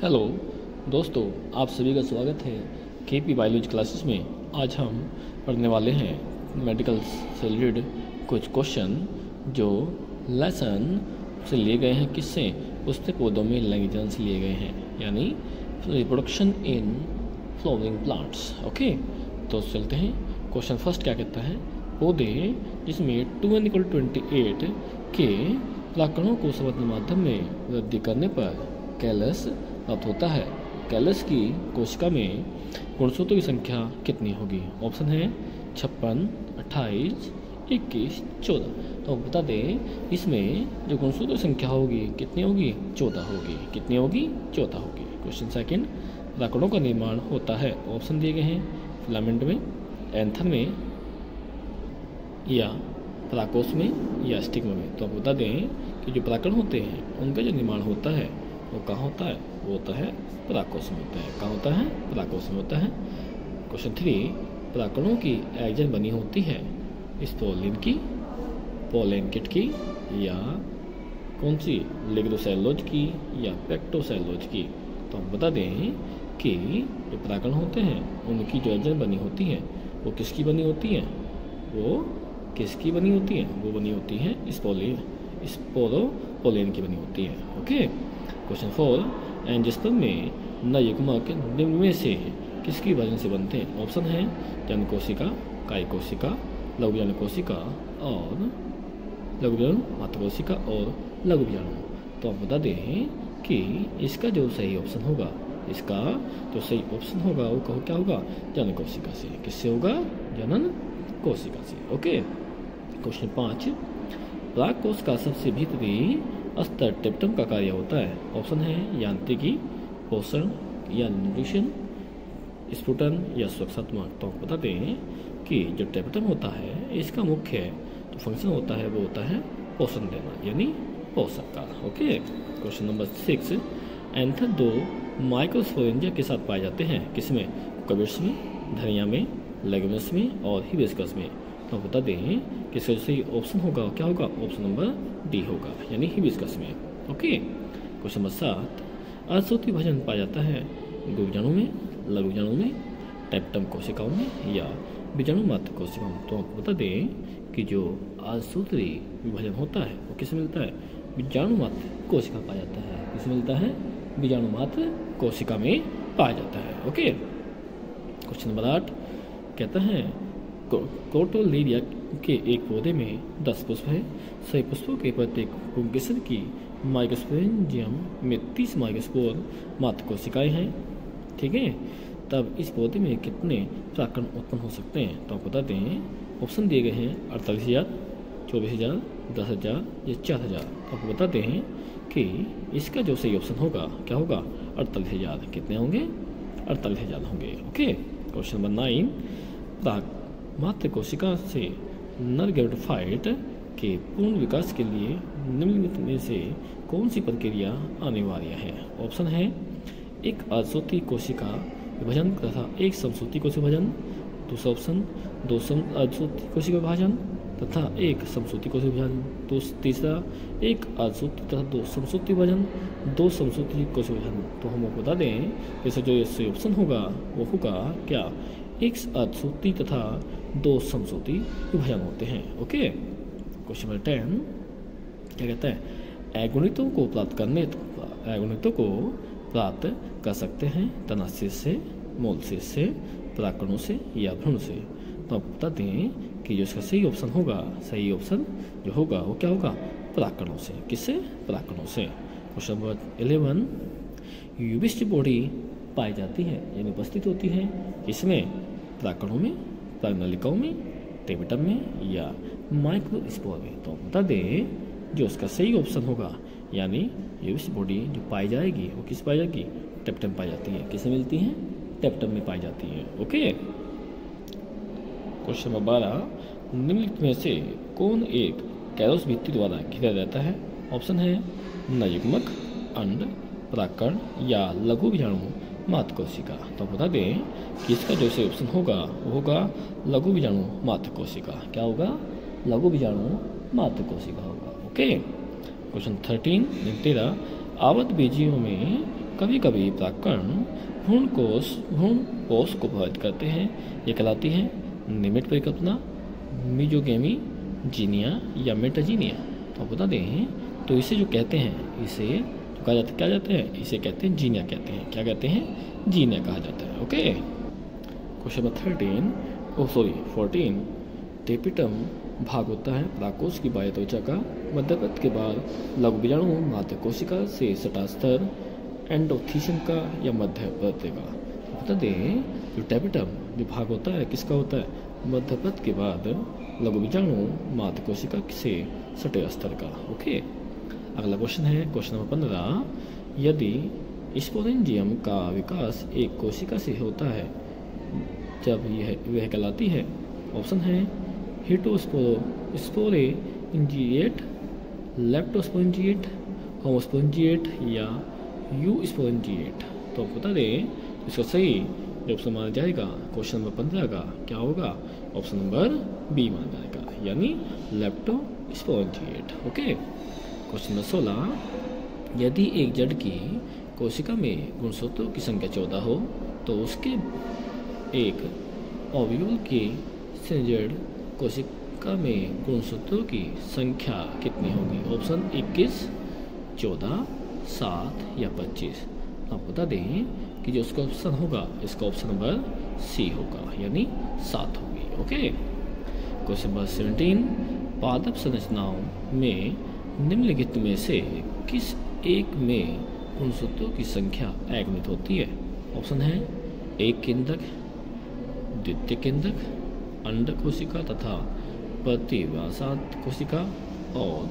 Hello दोस्तों, आप सभी का स्वागत है केपी बायोलॉजी क्लासेस में। आज हम पढ़ने वाले हैं मेडिकल से रिलेटेड कुछ क्वेश्चन जो लेसन से लिए गए हैं। किससे? पुष्प पौधों में लैंग्वेजन से लिए गए हैं, यानी reproduction in flowering plants. Okay, तो चलते हैं। क्वेश्चन फर्स्ट क्या कहता है? पौधे जिसमें 2n=28 के परागकणों को संवर्धन माध्यम में वृद्धि करने पर कैलस प्राप्त होता है। कैलस की कोशिका में गुणसूत्रों की संख्या कितनी होगी? ऑप्शन है 56, 28, 21, 14। तो बता दें, इसमें जो गुणसूत्रों की संख्या होगी कितनी होगी? 14 होगी। कितनी होगी? 14 होगी। क्वेश्चन सेकंड, परागकणों का निर्माण होता है। ऑप्शन दिए गए हैं फिलामेंट में, एंथर में, या परागकोश में, या स्टिग्मा में। तो आप बता दें कि जो परागकण होते हैं उनका जो निर्माण होता है वो कहाँ होता है? वो होता है परागकोश में होता है। कहाँ होता है? परागकोश में होता है। क्वेश्चन 3, परागकणों की एग्जन बनी होती है स्पोलिन की, पोलन किट की, या कौन सी? लिग्नोसेलुलोज की या पेक्टोसेलुलोज की। तो हम बता दें कि जो परागकण होते हैं उनकी जो एग्जन बनी होती है वो किसकी बनी होती है? वो किसकी बनी होती है? वो बनी होती है स्पोरोपोलिन की बनी होती है। ओके। क्वेश्चन 4, एंजियोस्पर्म में नरयुग्मक निम्न में से किसकी वजह से बनते हैं? ऑप्शन है जनन कोशिका, काय कोशिका, लघु बीजाणु कोशिका और लघु बीजाणु मातृ कोशिका और लघु बीजाणु। तो आप बता दें कि इसका जो सही ऑप्शन होगा, इसका जो सही ऑप्शन होगा वो क्या होगा? जनन कोशिका से। किससे होगा? जनन कोशिका से। ओके। क्वेश्चन 5, परागकोश का सबसे भीतरी स्तर टेप्टम का कार्य होता है। ऑप्शन है यांत्रिकी, पोषण या न्यूट्रिशन, स्फुटन या सुरक्षात्मक। तो बता दें कि जो टेप्टम होता है इसका मुख्य जो फंक्शन होता है वो होता है पोषण देना, यानी पोषक का। Okay. Question number 6, anther 2 microsporangia के साथ पाए जाते हैं। किसमें? कबिट्स में, धनिया में, लेगुमिनस में और हिबिस्कस में। तो बता दें कि इसका सही ऑप्शन होगा क्या होगा? ऑप्शन नंबर डी होगा, यानी हिबिस्कस में। ओके। क्वेश्चन नंबर 7, अर्धसूत्रीय विभाजन पाया जाता है गो बीजाणु में, लघु बीजाणु में, टेप्टम कोशिकाओं में या बीजाणु मात्र कोशिकाओं में। तो आपको बता दें कि जो अर्धसूत्रीय विभाजन होता है वो किस मिलता है? बीजाणु मात्र कोशिका पाया जाता है। किस मिलता है? बीजाणु मात्र कोशिका में पाया जाता है। ओके। क्वेश्चन नंबर 8 कहता है कोटोलेरिया के एक पौधे में 10 पुष्प है। सही पुष्पों के प्रत्येक पुंकेसर की माइक्रोस्पोरेंजियम में 30 माइक्रोस्पोर मात्र कोशिकाएं हैं। ठीक है। तब इस पौधे में कितने परागकण उत्पन्न हो सकते हैं? तो आप बता दें, ऑप्शन दिए गए हैं 48,000, 24,000, 10,000 या 4,000। तो आपको बता दें कि इसका जो सही ऑप्शन होगा क्या होगा? 48,000। कितने होंगे? 48,000 होंगे। ओके। क्वेश्चन नंबर 9, मात्र कोशिका से नर गैमेटोफाइट के पूर्ण विकास के लिए निम्नलिखित में से कौन सी प्रक्रिया अनिवार्य है? ऑप्शन है एक अर्धसूत्रीय कोशिका विभाजन तथा एक समसूत्रीय कोशिका विभाजन। दूसरा ऑप्शन 2 अर्धसूत्रीय कोशिका विभाजन तथा एक समसूत्रीय कोशिका विभाजन। तीसरा एक अर्धसूत्रीय तथा 2 समसूत्रीय विभाजन, 2 समसूत्रीय कोशिका विभाजन। तो हम आपको बता दें जैसे जो सही ऑप्शन होगा वो होगा क्या? एक अर्धसूत्रीय तथा 2 समसूत्रीय विभाजन होते हैं। ओके। क्वेश्चन नंबर 10 क्या कहता है? अगुणितों को प्राप्त कर सकते हैं तनाशीर से, मोलशीर से, परागकणों से या भ्रूण से। तो आप बता दें कि जो इसका सही ऑप्शन होगा, सही ऑप्शन जो होगा वो क्या होगा? परागकणों से। किससे? परागकणों से। क्वेश्चन नंबर 11, यूविस्ट बॉडी पाई जाती है यानी उपस्थित होती है इसमें? परागकणों में, परागनलिकाओं में, टेप्टम में या माइक्रोस्पोर में। तो बता दें जो उसका सही ऑप्शन होगा, यानी यूविस्ट बॉडी जो पाई जाएगी वो किस पाई जाएगी? टेप्टम पाई जाती है। किसे मिलती है? टेप्टम में पाई जाती है। ओके। क्वेश्चन नंबर 12, निम्नलिखित में से कौन एक कैलस भित्ति द्वारा घिरा रहता है? ऑप्शन है नरयुग्मक, अंड, परागकण या लघु बीजाणु मात्र कोशिका। तो बता दें कि इसका जो सही ऑप्शन होगा वो होगा लघु बीजाणु मात्र कोशिका। क्या होगा? लघु बीजाणु मात्र कोशिका होगा। ओके। क्वेश्चन 13 आवत बीजियों में कभी कभी परागकण भ्रूण कोश को प्रभावित करते हैं। ये कहलाती है नियमित परिकल्पना, मीजोगेमी, जीनिया या मेटाजीनिया। तो बता दें, तो इसे जो कहते हैं, इसे जो कहा जाता है, क्या जाते हैं, इसे कहते हैं जीनिया कहते हैं। क्या कहते हैं? जीनिया कहा जाता है। Okay, question number 14। टेपिटम भाग होता है परागकोश की बाह्य त्वचा का मध्यपथ के बाद लघु बीजाणु मात्र कोशिका से सटा स्तर एंडोथीशियम का या मध्यपथ का। बता दें, जो टेपिटम विभाग होता है किसका होता है? मध्यपथ के बाद लघु बीजाणु मात्र कोशिका से सटे स्तर का। ओके, अगला क्वेश्चन है क्वेश्चन नंबर 15। यदि स्पोरेंजियम का विकास एक कोशिका से होता है, जब वह कहलाती है। ऑप्शन है हिटोस्पोरेंजिएट, लेप्टोस्पोरेंजिएट, होमोस्पोरेंजिएट या यूस्पोरेंजिएट। तो बता दें, इसका सही जो ऑप्शन माना जाएगा क्वेश्चन नंबर 15 का क्या होगा? ऑप्शन नंबर बी माना जाएगा, यानी लेप्टोस्पोरेंजिएट। Okay, question number 16। यदि एक जड़ की कोशिका में गुणसूत्रों की संख्या 14 हो, तो उसके एक ओव्यूल की संजड़ कोशिका में गुणसूत्रों की संख्या कितनी होगी? ऑप्शन 21, 14, 7 या 25। आप बता दें कि जो उसका ऑप्शन होगा, इसका ऑप्शन नंबर सी होगा, यानी 7 होगी। Okay, question number 17। पादप संरचनाओं में निम्नलिखित में से किस एक में गुणसूत्रों की संख्या अगणित होती है? ऑप्शन है एक केंद्रक, द्वितीय केंद्रक, अंडक कोशिका तथा प्रतिव्यासांत कोशिका और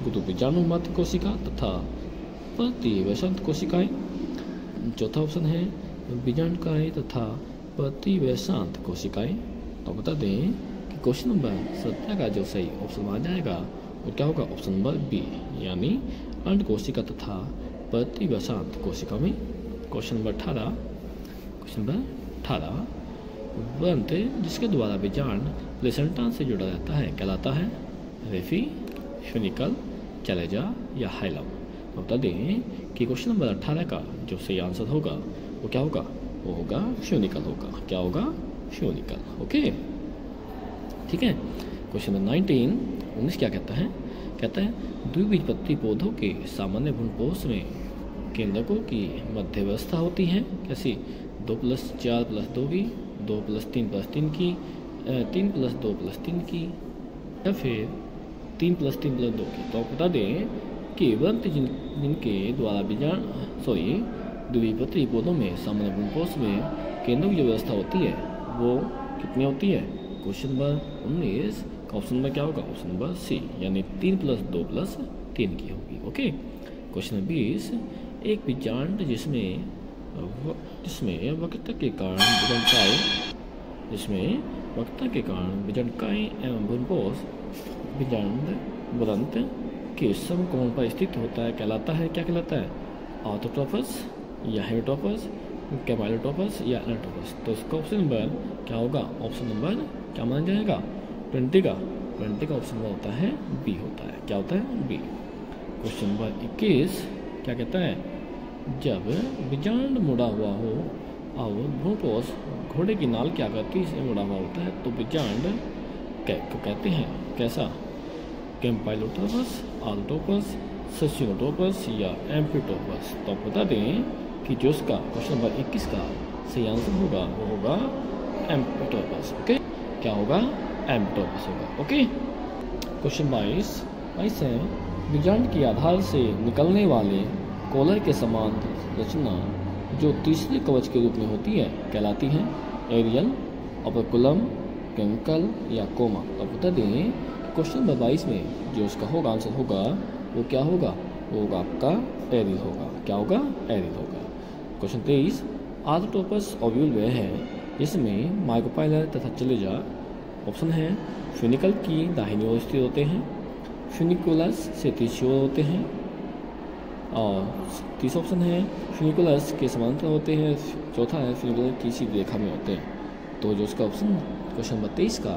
गुदुबीजाणु मात्र कोशिका तथा प्रतिव्यासांत कोशिकाएं। चौथा ऑप्शन है बीजांडकाएं तथा प्रतिव्यासांत कोशिकाएं। तो बता दें कि क्वेश्चन नंबर 17 का जो सही ऑप्शन माना जाएगा वो क्या होगा? ऑप्शन नंबर बी, यानी अंड कोशिका तथा प्रतिव्यासांत कोशिका में। Question number 18। वंत जिसके द्वारा बीजांड प्लेसेंटा से जुड़ा रहता है कहलाता है रेफी, फ्यूनिकल, चैलेजा या हाइलम। बता दें कि क्वेश्चन नंबर 18 का जो सही आंसर होगा वो क्या होगा? वो होगा फ्यूनिकल होगा। क्या होगा? फ्यूनिकल। ओके, ठीक है। क्वेश्चन नंबर 19 क्या कहता है? कहता है द्विबीजपत्री पौधों के सामान्य भ्रूणपोष में केंद्रकों की मध्य व्यवस्था होती है। कैसी? 2+4+2 की, 2+3+3 की, 3+2+3 की या फिर 3+3+2 की। तो आप बता दें कि वंत जिनके द्वारा द्विबीजपत्री पौधों में सामान्य भ्रूणपोष में केंद्रों की जो व्यवस्था होती है वो कितनी होती है? क्वेश्चन नंबर 19 का ऑप्शन नंबर क्या होगा? ऑप्शन नंबर सी, यानी 3+2+3 की होगी। Okay, question number 20। एक बीजांड जिसमें वक्रता के कारण बीजांडकाएं एवं भ्रूणपोष बीजांड बुदंत के समकोण पर स्थित होता है कहलाता है। क्या कहलाता है? ऑर्थोट्रोपस या हेमिटोपस, कैमाइलोट्रोपस या एनाटोपस। तो इसका ऑप्शन नंबर क्या होगा? ऑप्शन नंबर क्या माना जाएगा? 20 का ऑप्शन नंबर होता है बी होता है। क्या होता है? बी। क्वेश्चन नंबर 21 क्या कहता है? जब बीजांड मुड़ा हुआ हो और भ्रूणपोष घोड़े की नाल की आकृति से मुड़ा हुआ होता है तो बीजांड कहते हैं कैसा? कैम्पाइलोट्रोपस, ऑर्थोट्रोपस, सेसिनोट्रोपस या एम्फिटोपस। तो आप बता दें कि जो उसका क्वेश्चन नंबर 21 का सही आंसर होगा वो होगा एम्फिटोपस। ओके, क्या होगा? एम्फिटोपस होगा। ओके, क्वेश्चन 22 है बीजांड के आधार से निकलने वाले कॉलर के समान रचना जो तीसरे कवच के रूप में होती है कहलाती है एरियल, ओपर्कुलम, कैंकल या कोमा। अब बता दें क्वेश्चन नंबर 22 में जो उसका होगा आंसर होगा वो क्या होगा? वो होगा आपका एरियल होगा। क्या होगा? एरियल होगा। क्वेश्चन 23। ऑर्थोट्रोपस ओव्यूल वह है जिसमें माइक्रोपाइलर तथा चलेजा ऑप्शन है फ्यूनिकल की दाहिनी ओर स्थित होते हैं, फ्यूनिकुलस से तीसरी ओर होते हैं और तीसरा ऑप्शन है फ्यूनिकुलस के समांतर होते हैं, चौथा है फ्यूनिकुलर की सीधी रेखा में होते हैं। तो जो उसका ऑप्शन क्वेश्चन नंबर 23 का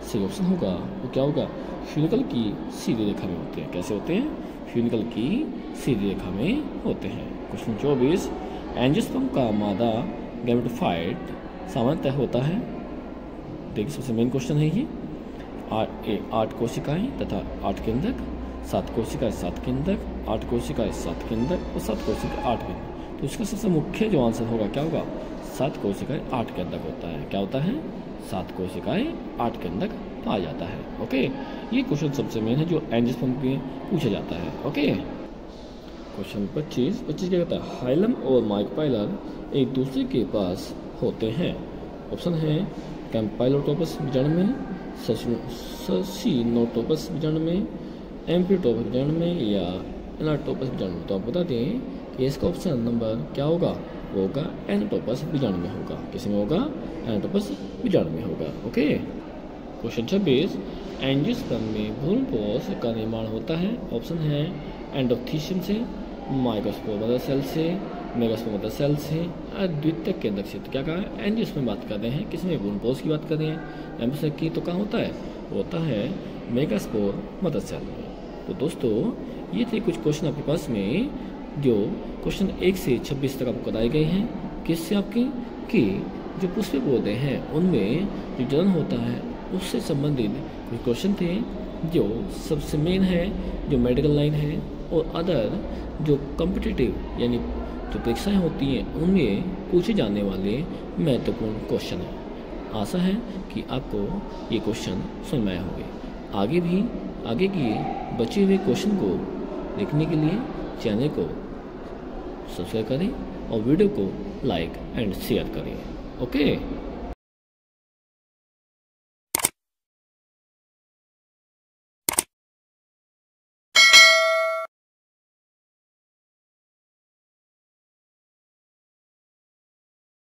सही ऑप्शन होगा वो क्या होगा? फ्यूनिकल की सीधी रेखा में होते हैं। कैसे होते हैं? फ्यूनिकल की सीधी रेखा में होते हैं। क्वेश्चन 24। एंजियोस्पर्म का मादा गैमेटोफाइट सामान्यतः होता है, देखिए सबसे मेन क्वेश्चन है ये, 8 कोशिकाएं तथा 8 केंद्रक, 7 कोशिकाएं 7 केंद्रक, 8 कोशिकाएं 7 केंद्रक और 7 कोशिकाएं 8 केंद्रक। तो इसका सबसे मुख्य जो आंसर होगा क्या होगा, 7 कोशिकाएं 8 केंद्रक होता है। क्या होता है, 7 कोशिकाएं 8 केंद्रक पाया जाता है। ओके, ये क्वेश्चन सबसे मेन है जो एंजियोस्पर्म में पूछा जाता है। ओके, क्वेश्चन 25 क्या कहता है, हाइलम और माइक्रोपाइलर एक दूसरे के पास होते हैं। ऑप्शन है कैम्पाइलोटोपस बीजाणु में, ससिनोटोपस बीजाणु में, एम्फिटोपस बीजाणु में या एनाटोपस बीजाणु में। तो आप बता दें कि इसका ऑप्शन नंबर क्या होगा, वो होगा एनाटोपस बीजाणु में होगा। किस में होगा, एनाटोपस बीजाणु में होगा। ओके, क्वेश्चन 26 एंजियोस्पर्म में भ्रूणपोष का निर्माण होता है। ऑप्शन है एंडोथीशियम से, माइक्रोस्पोर मदर सेल से, मेगास्पोर मदर सेल से, द्वितीयक केंद्रक से। तो क्या कहा है, एंजियोस्पर्म बात कर रहे हैं, किसमें, भ्रूणपोष की बात कर रहे हैं। एम्फोसेक की तो कहाँ होता है, होता है मेगास्पोर मदर सेल में। तो दोस्तों ये थे कुछ क्वेश्चन आपके पास में, जो क्वेश्चन 1 से 26 तक आपको बताए गए हैं। किससे आपके, कि जो पुष्प पौधे हैं उनमें जो जनन होता है उससे संबंधित कुछ क्वेश्चन थे, जो सबसे मेन है जो मेडिकल लाइन है, और अदर जो कॉम्पिटिटिव यानी जो परीक्षाएं होती हैं उनमें पूछे जाने वाले महत्वपूर्ण क्वेश्चन हैं। आशा है कि आपको ये क्वेश्चन समझ में आए होंगे। आगे की बचे हुए क्वेश्चन को देखने के लिए चैनल को सब्सक्राइब करें और वीडियो को लाइक एंड शेयर करें। ओके।